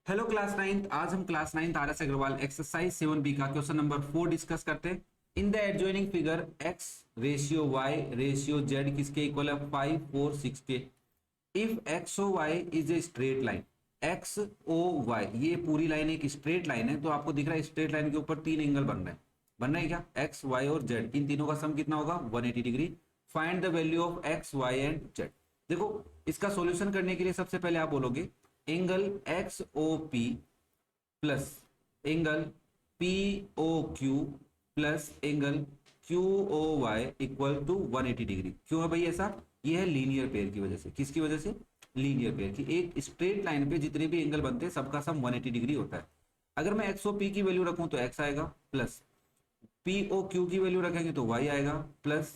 Hello class ninth. आज हम class ninth R S Agarwal exercise 7B का क्वेश्चन नंबर 4 डिस्कस करते हैं। In the adjoining figure x ratio y ratio z किसके equal है? 5 4 6 के। If X O Y is a straight line, X O Y ये पूरी लाइन एक straight line है, तो आपको दिख रहा है स्ट्रेट लाइन के ऊपर तीन एंगल बन रहे हैं क्या? एक्स वाई और जेड, इन तीनों का सम कितना होगा? 180 degree. Find the value of x y and z. देखो, इसका सॉल्यूशन करने के लिए सबसे पहले आप बोलोगे angle X O P plus angle P O Q plus angle Q O Y equal to 180 degree. क्यों है भाई ऐसा? ये है लीनियर पेयर की वजह से। किसकी वजह से? लीनियर पेयर की। एक स्ट्रेट लाइन पे जितने भी एंगल बनते हैं सबका सम 180 डिग्री होता है। अगर मैं एक्स ओ पी की वैल्यू रखूं तो एक्स आएगा, प्लस पी ओ क्यू की वैल्यू रखेंगे तो वाई आएगा, प्लस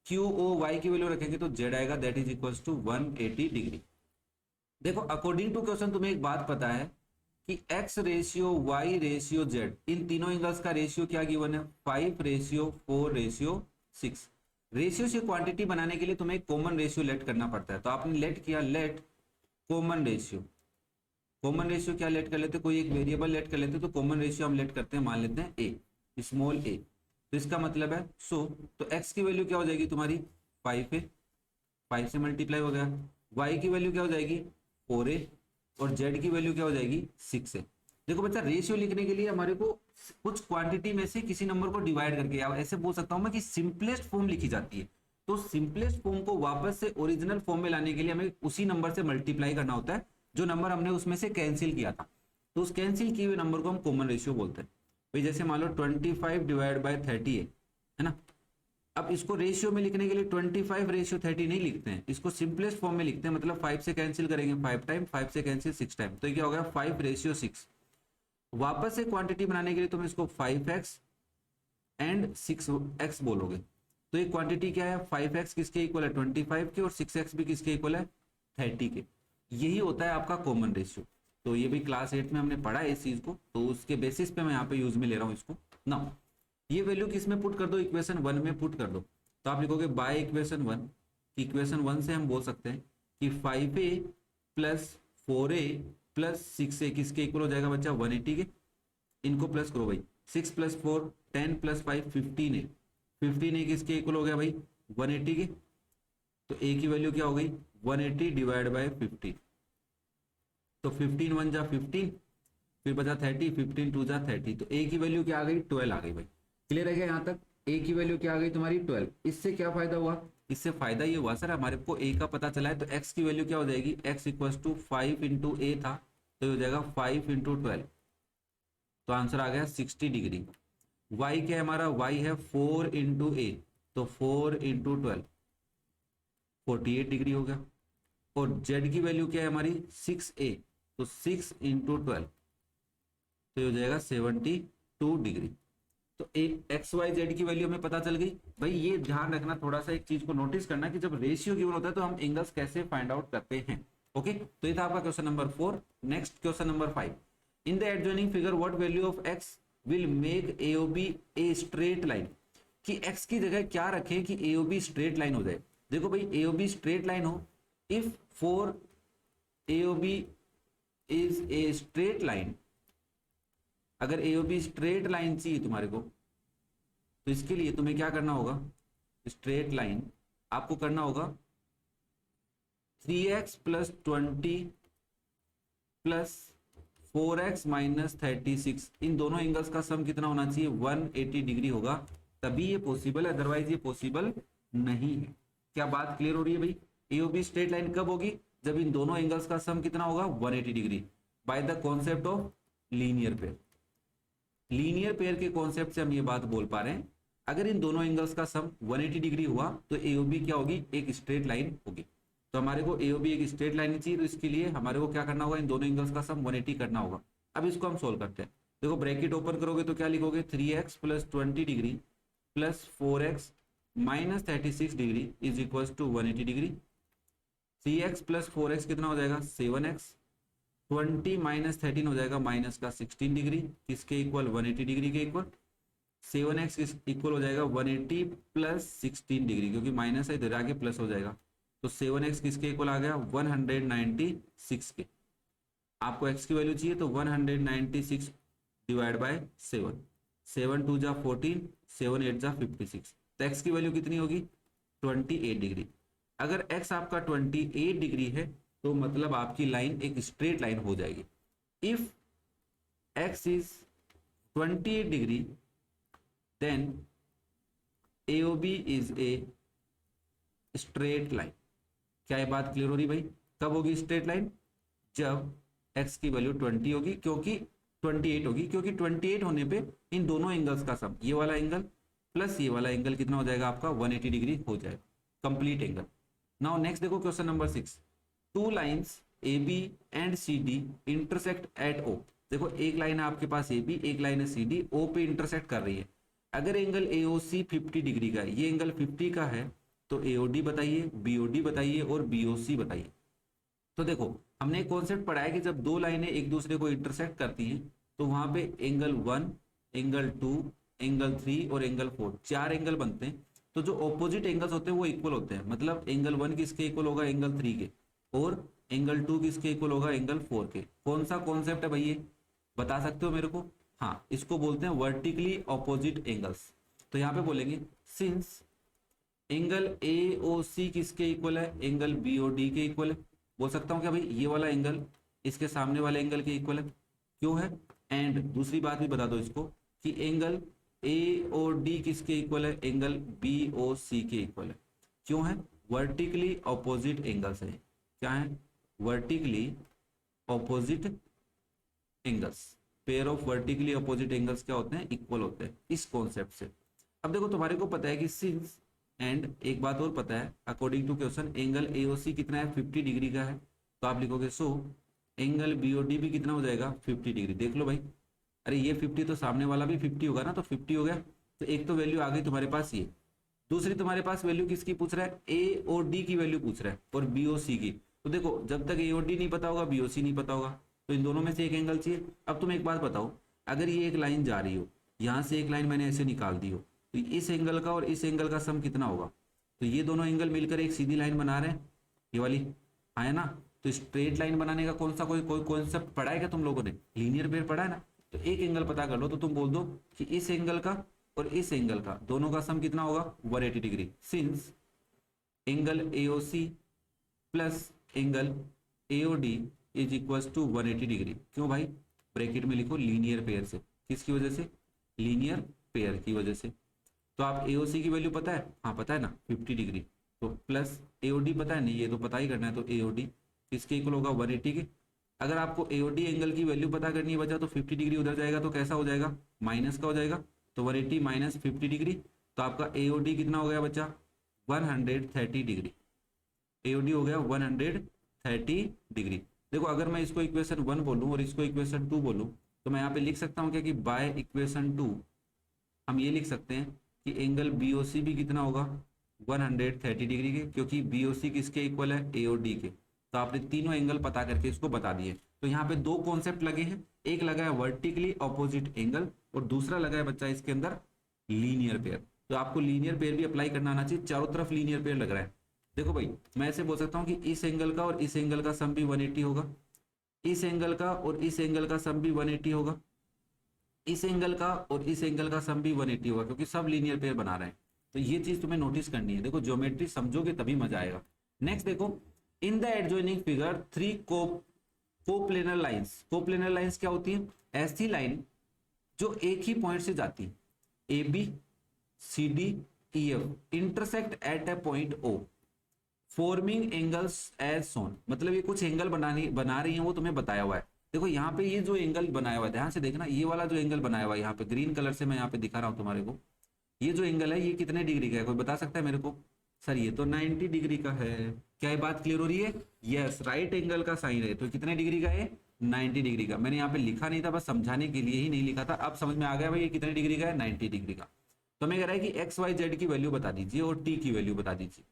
क्यू ओ वाई की वैल्यू रखेंगे तो जेड आएगा। That is equal to 180 degree. देखो, अकॉर्डिंग टू क्वेश्चन तुम्हें एक बात पता है कि x ratio y ratio z, इन तीनों एंगल्स का रेशियो क्या गिवन है? 5 रेशियो 4 रेशियो 6। रेशियो से क्वांटिटी बनाने के लिए तुम्हें एक कॉमन रेशियो लेट करना पड़ता है, तो आपने लेट किया, late common ratio. Common ratio क्या लेट कर लेते? कोई एक वेरिएबल लेट कर लेते, तो कॉमन रेशियो हम लेट करते हैं, मान लेते हैं ए, स्मॉल ए। तो इसका मतलब है तो x की वैल्यू क्या हो जाएगी तुम्हारी? 5 है, 5 से मल्टीप्लाई हो गया। y की वैल्यू क्या हो जाएगी? 4a। और z की वैल्यू क्या हो जाएगी? 6 है। देखो बच्चा, रेशियो लिखने के लिए हमारे को कुछ क्वांटिटी में से किसी नंबर को डिवाइड करके, या ऐसे बोल सकता हूं मैं कि सिंपलेस्ट फॉर्म लिखी जाती है। तो सिंपलेस्ट फॉर्म को वापस से ओरिजिनल फॉर्म में लाने के लिए हमें उसी नंबर से मल्टीप्लाई करना होता है जो नंबर हमने उसमें से कैंसिल किया था। तो उस कैंसिल किए हुए नंबर को हम कॉमन रेशियो बोलते हैं। भाई जैसे मान लो 25 डिवाइड बाय 30 है ना। अब इसको रेशियो में लिखने के लिए 25 रेशियो 30 नहीं लिखते हैं, इसको सिंपलेस्ट फॉर्म में लिखते हैं। मतलब 5 से कैंसिल करेंगे 5 टाइम, 5 से कैंसिल 6 टाइम, तो ये क्या हो गया? 5 रेशियो 6। वापस से क्वांटिटी बनाने के लिए तुम इसको 5x एंड 6x बोलोगे। तो ये क्वांटिटी क्या है? 5x किसके इक्वल है? 25 के, और 6x भी किसके इक्वल है? 30 के। यही होता है आपका कॉमन रेशियो। तो ये भी क्लास 8 में हमने पढ़ा है इस चीज को, तो उसके बेसिस पे मैं यहाँ पे यूज में ले रहा हूँ इसको ना। ये वैल्यू किस में पुट कर दो? इक्वेशन 1 में पुट कर दो। तो आप लिखोगे बाय इक्वेशन 1। इक्वेशन 1 से हम बोल सकते हैं कि 5a plus 4a plus 6a किसके इक्वल हो जाएगा बच्चा? 180 के। इनको प्लस करो भाई, 6 प्लस 4 10 प्लस 5 15 है। 15 किसके इक्वल हो गया भाई? 180 के। तो a की वैल्यू क्या हो गई? 180 डिवाइड बाय 15। तो 15 1 जा 15, फिर बचा 30, 15 2 जा 30। तो a की वैल्यू क्या आ गई? 12 आ गई भाई। क्लियर है क्या यहाँ तक? a की वैल्यू क्या आ गई तुम्हारी? 12। इससे क्या फायदा हुआ? इससे फायदा ये हुआ सर हमारे को a का पता चला है, तो x की वैल्यू क्या हो जाएगी? x इक्वल टू 5 इंटू ए था, तो ये हो जाएगा 5 इंटू 12। तो आंसर आ गया 60 डिग्री। y क्या है हमारा? y है 4 इंटू ए, तो 4 इंटू 12 48 डिग्री हो गया। और z की वैल्यू क्या है हमारी? 6a, तो 6 इंटू 12, तो ये हो जाएगा 72 डिग्री। तो एक एक्स वाई जेड की वैल्यू हमें पता चल गई। भाई ये ध्यान रखना, थोड़ा सा एक चीज को नोटिस करना कि जब रेशियो गिवन होता है तो हम एंगल्स कैसे फाइंड आउट करते हैं। ओके, तो ये था आपका question number 4। Next question number 5। In the adjoining figure what value of x will make AOB A straight line. कि एक्स की जगह क्या रखें कि एओबी स्ट्रेट लाइन हो जाए। देखो भाई, एओबी स्ट्रेट लाइन हो, if for AOB is a straight line, अगर एओबी स्ट्रेट लाइन चाहिए तुम्हारे को, तो इसके लिए तुम्हें क्या करना होगा? स्ट्रेट लाइन आपको करना होगा 3x plus 20 plus 4x minus 36, इन दोनों एंगल्स का सम कितना होना चाहिए? 180 डिग्री होगा, तभी ये पॉसिबल है, अदरवाइज ये पॉसिबल नहीं है। क्या बात क्लियर हो रही है भाई? एओबी स्ट्रेट लाइन कब होगी? जब इन दोनों एंगल्स का सम कितना होगा? 180 degree, by the concept of linear pair. Linear pair के कॉन्सेप्ट से हम ये बात बोल पा रहे हैं, अगर इन दोनों एंगल्स का सम 180 डिग्री हुआ तो एओबी क्या होगी? एक स्ट्रेट लाइन होगी। तो हमारे को एओबी एक स्ट्रेट लाइन चाहिए, तो इसके लिए हमारे को क्या करना होगा? इन दोनों एंगल्स का सम 180 करना होगा। अब इसको हम सोल्व करते हैं। देखो, ब्रैकेट ओपन करोगे तो क्या लिखोगे? 3x plus 20 degree plus 4x minus 36 degree is equal to 180 degree. 3x plus 4x कितना हो जाएगा? 7x। 20 माइनस 13 हो जाएगा माइनस का 16 डिग्री, किसके इक्वल? 180 डिग्री के इक्वल। 7x इक्वल हो जाएगा 180 प्लस 16 डिग्री, क्योंकि माइनस है इधर आके प्लस हो जाएगा। तो 7x किसके इक्वल आ गया? 196 के। आपको x की वैल्यू चाहिए तो 196 डिवाइड बाय 7, 7 2 जा 14, 7 8 जा 56, तो x की वैल्यू कितनी होगी 28 डिग्री। अगर x आपका 28 डिग्री है तो मतलब आपकी लाइन एक स्ट्रेट लाइन हो जाएगी। If x is 28 degree then AOB is a straight line. क्या ये बात क्लियर हो रही भाई? कब होगी स्ट्रेट लाइन? जब x की वैल्यू 20 होगी, क्योंकि 28 होगी, क्योंकि 28 होने पे इन दोनों एंगल्स का सम, ये वाला एंगल प्लस ये वाला एंगल कितना हो जाएगा आपका 180 डिग्री हो जाएगा, कंप्लीट एंगल। नाउ नेक्स्ट देखो question number 6, two lines AB and CD intersect at O। देखो एक लाइन है आपके पास AB, एक लाइन है CD, O पे इंटरसेक्ट कर रही है। अगर एंगल AOC 50 डिग्री का है, ये एंगल 50 का है, तो AOD बताइए, BOD बताइए और BOC बताइए। तो देखो हमने एक कॉन्सेप्ट पढ़ा है कि जब दो लाइनें एक दूसरे को इंटरसेक्ट करती हैं तो वहां पे एंगल 1, एंगल 2, एंगल 3 और एंगल 4, चार एंगल बनते हैं। तो जो ऑपोजिट एंगल्स होते हैं वो इक्वल होते हैं, मतलब एंगल 1 किसके इक्वल होगा एंगल 3 के, और एंगल 2 किसके इक्वल होगा एंगल 4 के। कौन सा कॉन्सेप्ट है भैया, बता सकते हो मेरे को? हाँ, इसको बोलते हैं वर्टिकली ऑपोजिट एंगल्स। तो यहाँ पे बोलेंगे सिंस एंगल AOC किसके इक्वल है एंगल BOD के इक्वल है। बोल सकता हूँ क्या भाई ये वाला एंगल इसके सामने वाले एंगल के इक्वल है, क्यों है? एंड दूसरी बात भी बता दो इसको कि एंगल AOD किसके इक्वल है एंगल BOC के इक्वल है, क्यों है? वर्टिकली ऑपोजिट एंगल्स है। क्या है? Vertically opposite angles. Pair of vertically opposite angles क्या होते हैं? इक्वल होते हैं, इस कॉन्सेप्ट से। अब देखो तुम्हारे को पता है कि सिंस, एंड एक बात और पता है according to question angle AOC कितना है 50 डिग्री का है, तो आप लिखोगे सो एंगल BOD भी कितना हो जाएगा 50 डिग्री। देख लो भाई, अरे ये 50 तो सामने वाला भी 50 होगा ना, तो 50 हो गया। तो एक तो वैल्यू आ गई तुम्हारे पास ये, दूसरी तुम्हारे पास वैल्यू किसकी पूछ रहा है AOD की वैल्यू पूछ रहा है और BOC की। तो देखो जब तक AOD नहीं पता होगा BOC नहीं पता होगा, तो इन दोनों में से एक एंगल चाहिए। अब तुम एक बात बताओ, अगर ये एक लाइन जा रही हो, यहाँ से एक लाइन मैंने ऐसे निकाल दी हो, तो इस एंगल का और इस एंगल का सम कितना होगा? तो ये दोनों एंगल मिलकर एक सीधी लाइन बना रहे हैं, ये वाली, है ना? तो स्ट्रेट लाइन बनाने का कौन सा कोई कोई कॉन्सेप्ट पढ़ा है क्या तुम लोगों ने? लीनियर पेयर पढ़ा है ना? तो एक एंगल पता कर लो, तो तुम बोल दो कि इस एंगल का और इस एंगल का दोनों का सम कितना होगा 180 degree. Since angle AOC plus angle AOD is equal to 180 degree. क्यों भाई? ब्रैकेट में लिखो लीनियर पेयर से। किसकी वजह से? लीनियर पेयर की वजह से। तो आप AOC की वैल्यू पता है? हाँ पता है ना 50 डिग्री, तो प्लस AOD पता है? नहीं, ये तो पता ही करना है। तो AOD किसके इक्वल होगा 180 के। अगर आपको AOD एंगल की वैल्यू पता करनी है बचा, तो 50 डिग्री उधर जाएगा तो कैसा हो जाएगा? माइनस का हो जाएगा। तो 180 माइनस 50 डिग्री, तो आपका AOD कितना हो गया बच्चा 130 डिग्री। AOD हो गया 130 डिग्री। देखो अगर मैं इसको इक्वेशन 1 बोलूं और इसको इक्वेशन 2 बोलूं, तो मैं यहाँ पे लिख सकता हूँ क्या कि बाय इक्वेशन 2 हम ये लिख सकते हैं कि एंगल BOC भी कितना होगा 130 डिग्री के, क्योंकि BOC किसके इक्वल है AOD के। तो आपने तीनों एंगल पता करके इसको बता दिए। तो यहाँ पे दो कॉन्सेप्ट लगे हैं, एक लगा है वर्टिकली ऑपोजिट एंगल और दूसरा लगा है बच्चा इसके अंदर लीनियर पेयर। तो आपको लीनियर पेयर भी अप्लाई करना आना चाहिए, चारों तरफ लीनियर पेयर लग रहा है। देखो भाई मैं ऐसे बोल सकता हूँ कि इस एंगल का और इस एंगल का सम भी 180 होगा, इस एंगल का और इस एंगल का सम भी 180 होगा, इस एंगल का और इस एंगल का सम भी 180 होगा, क्योंकि सब लीनियर पेयर बना रहे हैं। तो ये चीज तुम्हें नोटिस करनी है। देखो ज्योमेट्री समझोगे तभी मजा आएगा। नेक्स्ट देखो, इन the adjoining figure 3 coplanar lines. Coplanar lines क्या होती है? ऐसी लाइन जो एक ही पॉइंट से जाती है, AB CD EF intersect at a point O forming angles as shown. मतलब ये कुछ एंगल बना रही है, वो तुम्हें बताया हुआ है। देखो यहाँ पे ये जो एंगल बनाया हुआ है, ध्यान से देखना, ये वाला जो एंगल बनाया हुआ है यहाँ पे ग्रीन कलर से मैं यहाँ पे दिखा रहा हूँ तुम्हारे को, ये जो एंगल है ये कितने डिग्री का है? कोई बता सकता है मेरे को? सर ये तो 90 डिग्री का है। क्या ये बात क्लियर हो रही है? यस, राइट एंगल का साइन है, तो कितने डिग्री का है 90 डिग्री का। मैंने यहाँ पे लिखा नहीं था, बस समझाने के लिए ही नहीं लिखा था। अब समझ में आ गया भाई ये कितने डिग्री का है 90 डिग्री का। तो हमें कह रहा है कि XYZ की वैल्यू बता दीजिए और T की वैल्यू बता दीजिए।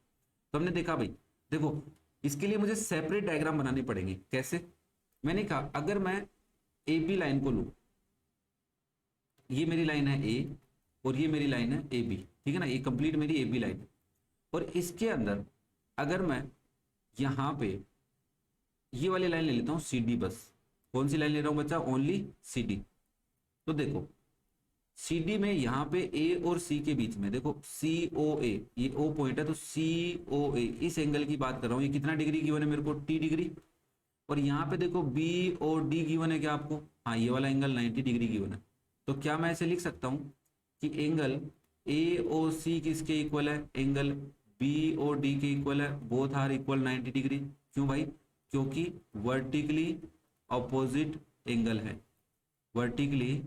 तो हमने देखा भाई, देखो इसके लिए मुझे सेपरेट डायग्राम बनाने पड़ेंगे। कैसे? मैंने कहा अगर मैं AB लाइन को लूं, ये मेरी लाइन है A और ये मेरी लाइन है AB, ठीक है ना, ये कंप्लीट मेरी AB लाइन है। और इसके अंदर अगर मैं यहाँ पे ये वाली लाइन ले लेता हूँ CD बस, कौन सी लाइन ले रहा हूँ बच्चा, ओनली सी डी। तो देखो सी डी में यहाँ पे ए और सी के बीच में देखो सी ओ ए, ये ओ पॉइंट है, तो सी ओ ए इस एंगल की बात कर रहा हूँ, ये कितना डिग्री गिवन है मेरे को, टी डिग्री। और यहाँ पे देखो बी और डी गिवन है क्या आपको, हाँ ये वाला एंगल 90 डिग्री गिवन है। तो क्या मैं ऐसे लिख सकता हूँ कि एंगल ए ओ सी किसके इक्वल है, एंगल बी और डी के इक्वल है, बोथ आर इक्वल 90 डिग्री। क्यों भाई, क्योंकि वर्टिकली ऑपोजिट एंगल है, वर्टिकली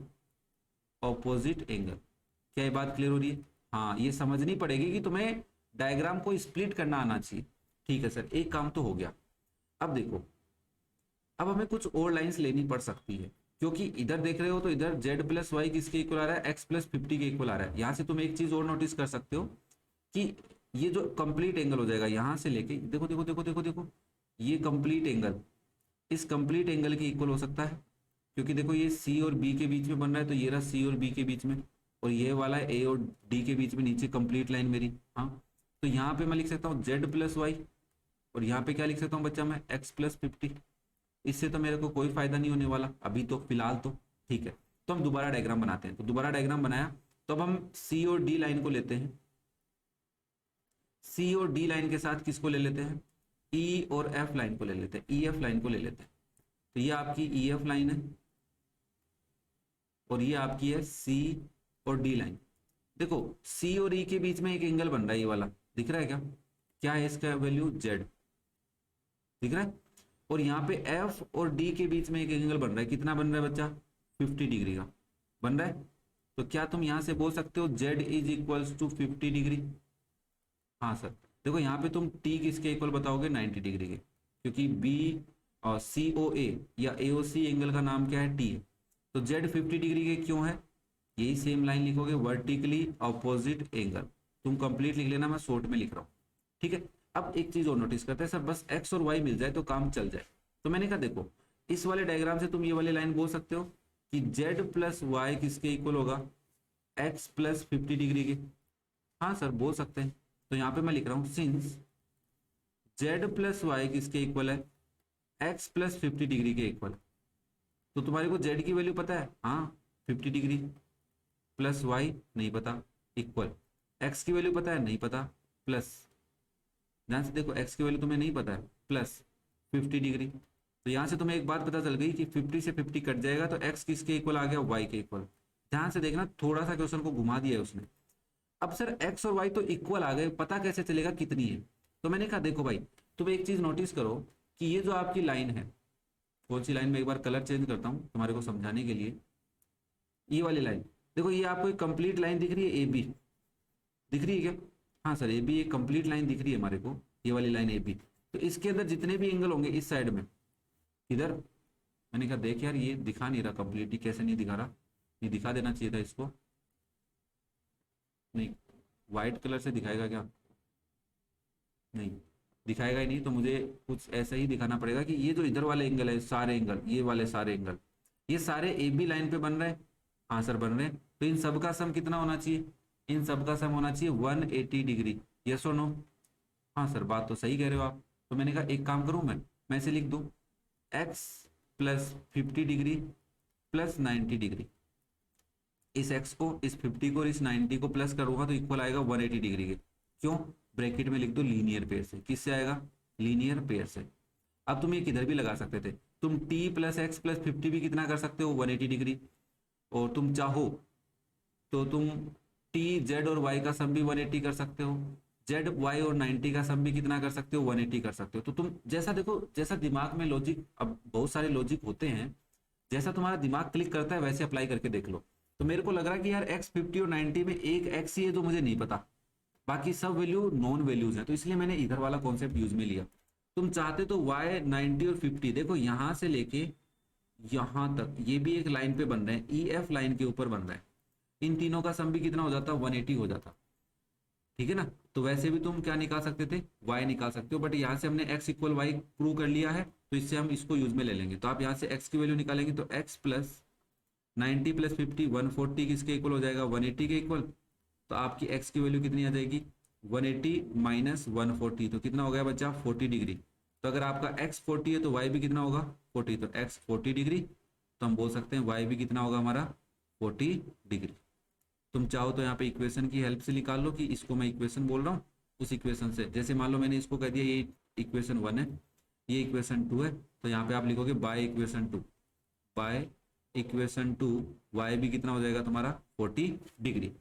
ऑपोजिट एंगल। क्या ये बात क्लियर हो रही है? हाँ, ये समझनी पड़ेगी कि तुम्हें डायग्राम को स्प्लिट करना आना चाहिए। ठीक है सर, एक काम तो हो गया। अब देखो, अब हमें कुछ और लाइंस लेनी पड़ सकती है, क्योंकि इधर देख रहे हो तो इधर z प्लस वाई किसके इक्वल आ रहा है, x प्लस 50 के इक्वल आ रहा है। यहाँ से तुम एक चीज और नोटिस कर सकते हो कि ये जो कंप्लीट एंगल हो जाएगा यहाँ से लेके, देखो देखो देखो देखो देखो, ये कंप्लीट एंगल इस कंप्लीट एंगल के इक्वल हो सकता है, क्योंकि देखो ये सी और बी के बीच में बन रहा है, तो ये रहा सी और बी के बीच में, और ये वाला है ए और डी के बीच में, नीचे कंप्लीट लाइन मेरी। हाँ, तो यहाँ पे मैं लिख सकता हूँ z प्लस वाई, और यहाँ पे क्या लिख सकता हूँ बच्चा मैं, x प्लस 50। इससे तो मेरे को कोई फायदा नहीं होने वाला अभी तो फिलहाल तो। ठीक है, तो हम दोबारा डायग्राम बनाते हैं। तो दोबारा डायग्राम बनाया, तो अब हम सी और डी लाइन को लेते हैं, सी और डी लाइन के साथ किसको ले लेते हैं, ई और एफ लाइन को ले लेते हैं, ई एफ लाइन को ले लेते हैं। तो ये आपकी ई एफ लाइन है, और ये आपकी है सी और डी लाइन। देखो सी और ई के बीच में एक एंगल बन रहा है, ये वाला दिख रहा है क्या, क्या है इसका वैल्यू, जेड दिख रहा है। और यहाँ पे एफ और डी के बीच में एक एंगल बन रहा है, कितना बन रहा है बच्चा, 50 डिग्री का बन रहा है। तो क्या तुम यहाँ से बोल सकते हो z is equals to 50 degree? हाँ सर, देखो यहाँ पे तुम टी किसके इक्वल बताओगे, 90 डिग्री के, क्योंकि बी और सी ओ ए या ए ओ सी एंगल का नाम क्या है, टी है। तो जेड 50 डिग्री के क्यों है, यही सेम लाइन लिखोगे, वर्टिकली अपोजिट एंगल। तुम कंप्लीट लिख लेना, मैं शॉर्ट में लिख रहा हूँ। ठीक है, अब एक चीज और नोटिस करते हैं सर, बस एक्स और वाई मिल जाए तो काम चल जाए। तो मैंने कहा देखो, इस वाले डायग्राम से तुम ये वाली लाइन बोल सकते हो कि जेड प्लस वाई किसके इक्वल होगा, एक्स प्लस 50 डिग्री के। हाँ सर बोल सकते हैं। तो यहाँ पे मैं लिख रहा हूँ सिंस जेड प्लस वाई किसके इक्वल है, एक्स प्लस 50 डिग्री के इक्वल। तो तुम्हारे को जेड की वैल्यू पता है, हाँ 50 डिग्री, प्लस वाई नहीं पता, इक्वल, एक्स की वैल्यू पता है, नहीं पता, प्लस, ध्यान से देखो एक्स की वैल्यू तुम्हें नहीं पता है, प्लस 50 डिग्री। तो यहाँ से तुम्हें एक बात पता चल गई कि 50 से 50 कट जाएगा, तो एक्स किसके इक्वल आ गया, वाई के इक्वल। ध्यान से देखना, थोड़ा सा क्वेश्चन को घुमा दिया है उसने। अब सर एक्स और वाई तो इक्वल आ गए, पता कैसे चलेगा कितनी है? तो मैंने कहा देखो भाई, तुम एक चीज नोटिस करो कि ये जो आपकी लाइन है, कौन सी लाइन में, एक बार कलर चेंज करता हूँ तुम्हारे को समझाने के लिए, ये वाली लाइन देखो, ये आपको एक कंप्लीट लाइन दिख रही है, ए बी दिख रही है क्या? हाँ सर, ए बी एक कंप्लीट लाइन दिख रही है हमारे को, ये वाली लाइन ए बी। तो इसके अंदर जितने भी एंगल होंगे इस साइड में, इधर, मैंने कहा देख यार ये दिखा नहीं रहा कंप्लीटली, कैसे नहीं दिखा रहा, ये दिखा देना चाहिए था इसको, नहीं व्हाइट कलर से दिखाएगा क्या, नहीं दिखाएगा ही नहीं, तो मुझे कुछ ऐसा ही दिखाना पड़ेगा कि ये जो इधर वाले एंगल है, सारे एंगल, ये वाले सारे एंगल, ये सारे ए बी लाइन पे बन रहे हैं। हाँ सर बन रहे हैं, तो इन सब का सम कितना होना चाहिए, इन सब का सम होना चाहिए 180 डिग्री, यस और नो? हाँ सर बात तो सही कह रहे हो आप। तो मैंने कहा एक काम करूँ मैं इसे लिख दूँ, x plus 50 degree plus 90 degree, इस x को, इस 50 को, इस 90 को प्लस करूंगा तो इक्वल आएगा 180 डिग्री के। क्यों, ब्रैकेट में लिख दो लीनियर पेयर से, किससे आएगा, लीनियर पेयर से। अब तुम ये किधर भी लगा सकते थे, तुम t प्लस एक्स प्लस 50 भी कितना कर सकते हो, 180 डिग्री। और तुम चाहो तो तुम t z और y का सम भी 180 कर सकते हो, z y और 90 का सम भी कितना कर सकते हो, 180 कर सकते हो। तो तुम जैसा देखो, जैसा दिमाग में लॉजिक, अब बहुत सारे लॉजिक होते हैं, जैसा तुम्हारा दिमाग क्लिक करता है वैसे अप्लाई करके देख लो। तो मेरे को लग रहा है कि यार x 50 और 90 में एक x ही है जो मुझे नहीं पता, बाकी सब वैल्यू नॉन वैल्यूज है, तो इसलिए मैंने इधर वाला कॉन्सेप्ट यूज में लिया। तुम चाहते तो y 90 और 50, देखो यहां से लेके यहां तक ये भी एक लाइन पे बन रहे हैं, ई एफ लाइन के ऊपर बन रहा है, इन तीनों का सम भी कितना हो जाता, 180 हो जाता। ठीक है ना? तो वैसे भी तुम क्या निकाल सकते थे, y निकाल सकते हो, बट यहाँ से हमने x इक्वल वाई प्रूव कर लिया है, तो इससे हम इसको यूज में ले लेंगे। तो आप यहाँ से x की वैल्यू निकालेंगे, तो x प्लस 90 प्लस 50 140 किसके इक्वल हो जाएगा, 180 के इक्वल। तो आपकी x की वैल्यू कितनी आ जाएगी, 180 माइनस 140, तो कितना हो गया बच्चा, 40 डिग्री। तो अगर आपका x 40 है तो y भी कितना होगा 40, तो x 40 डिग्री, तो हम बोल सकते हैं y भी कितना होगा हमारा 40 डिग्री। तुम चाहो तो यहाँ पे इक्वेशन की हेल्प से निकाल लो कि इसको मैं इक्वेशन बोल रहा हूँ, उस इक्वेशन से, जैसे मान लो मैंने इसको कह दिया ये इक्वेशन 1 है, ये इक्वेशन 2 है, तो यहाँ पे आप लिखोगे by equation 2, by equation 2 y भी कितना हो जाएगा तुम्हारा 40 डिग्री।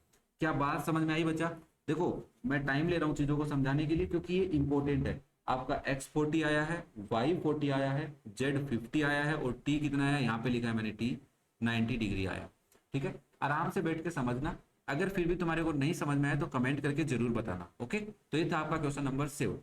क्या बात समझ में आई बच्चा? देखो मैं टाइम ले रहा हूँ चीजों को समझाने के लिए क्योंकि ये इंपॉर्टेंट है। आपका x 40 आया है, y 40 आया है, z 50 आया है और t कितना आया है, यहाँ पे लिखा है मैंने t 90 डिग्री आया। ठीक है, आराम से बैठ के समझना। अगर फिर भी तुम्हारे को नहीं समझ में आया तो कमेंट करके जरूर बताना। ओके, तो ये था आपका क्वेश्चन नंबर 7।